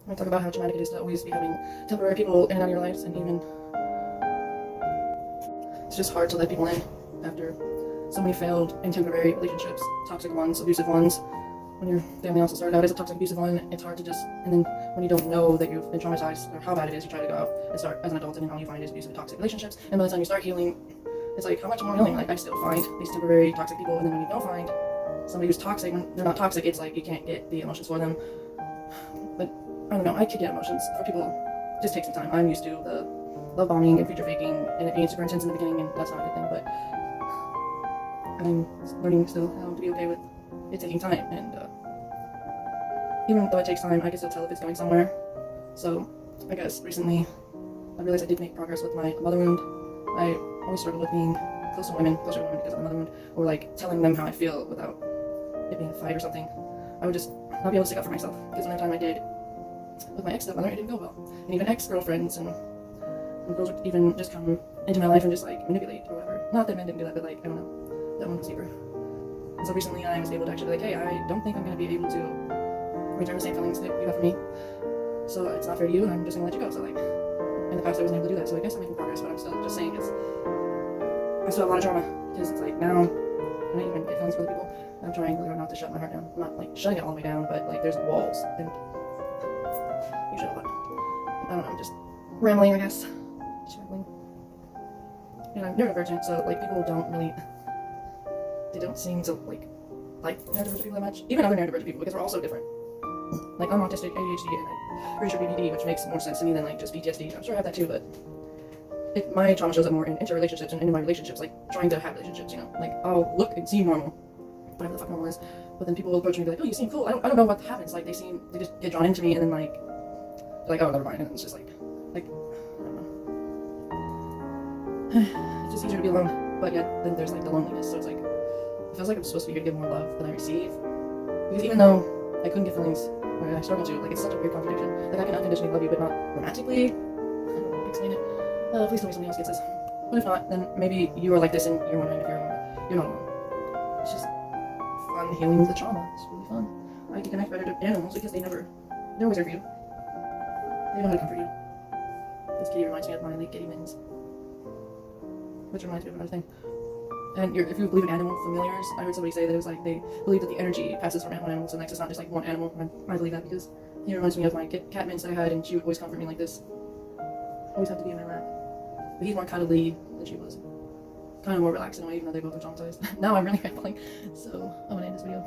I talk about how traumatic it is to always be having temporary people in and out of your lives, and even it's just hard to let people in after so many failed and temporary relationships, toxic ones, abusive ones. When your family also started out as a toxic, abusive one, it's hard to just, and then when you don't know that you've been traumatized or how bad it is, you try to go out and start as an adult, and then all you find is abusive and toxic relationships. And by the time you start healing, it's like, how much more healing? Like, I still find these temporary toxic people, and then when you don't find somebody who's toxic, when they're not toxic, it's like you can't get the emotions for them. But I don't know, I could get emotions for people. It just takes some time. I'm used to the love bombing and future faking and it being super intense in the beginning, and that's not a good thing, but I'm learning still how to be okay with it taking time, and even though it takes time, I can still tell if it's going somewhere. So I guess recently I realized I did make progress with my mother wound. I always struggle with being closer to women because of the mother wound, or like telling them how I feel without it being a fight or something. I would just not be able to stick up for myself, because the time I did with my ex-stepmother, it didn't go well. And even ex-girlfriends and girls would even just come into my life and just like manipulate or whatever. Not that men didn't do that, but like, I don't know, that one was deeper. And so recently I was able to actually be like, hey, I don't think I'm going to be able to return the same feelings that you have for me. So it's not fair to you, and I'm just going to let you go. So like, in the past I wasn't able to do that, so I guess I'm making progress, but I'm still just saying it's, I still have a lot of trauma, because it's like now, when I even get feelings for other people, I'm trying really hard not to shut my heart down. I'm not like shutting it all the way down, but like there's walls, and you shut a lot. I don't know, I'm just rambling, I guess. Just rambling. And I'm neurodivergent, so like people don't really, they don't seem to like neurodivergent people that much. Even other neurodivergent people, because we're all so different. Like I'm autistic, ADHD, and I'm pretty sure BPD, which makes more sense to me than like just PTSD. I'm sure I have that too, but my trauma shows up more in interrelationships and in my relationships, like trying to have relationships, you know? Like I'll look and seem normal, whatever the fuck normal is, but then people will approach me and be like, oh, you seem cool. I don't know what happens. Like they just get drawn into me, and then like, they're like, oh, never mind. And it's just like, I don't know. It's just easier to be alone, but yet then there's like the loneliness. So it's like, it feels like I'm supposed to be here to give more love than I receive. Because even though I couldn't get feelings, or I struggle to, like it's such a weird contradiction. Like I can unconditionally love you, but not romantically. I don't know how to explain it. Please tell me somebody else gets this. But if not, then maybe you are like this and you're wondering if you're alone. You're not alone. It's just fun healing the trauma. It's really fun. I can connect better to animals because they're always there for you. They know how to comfort you. This kitty reminds me of my late kitty Mittens, which reminds me of another thing. And if you believe in animal familiars, I heard somebody say that it was like they believe that the energy passes from animal to animal, so next it's not just like one animal. I believe that because he reminds me of my cat Mittens that I had, and she would always comfort me like this. Always have to be in my lap. But he's more cuddly than she was. Kind of more relaxed in a way, even though they both are traumatized. Now I'm really rambling, so I'm gonna end this video.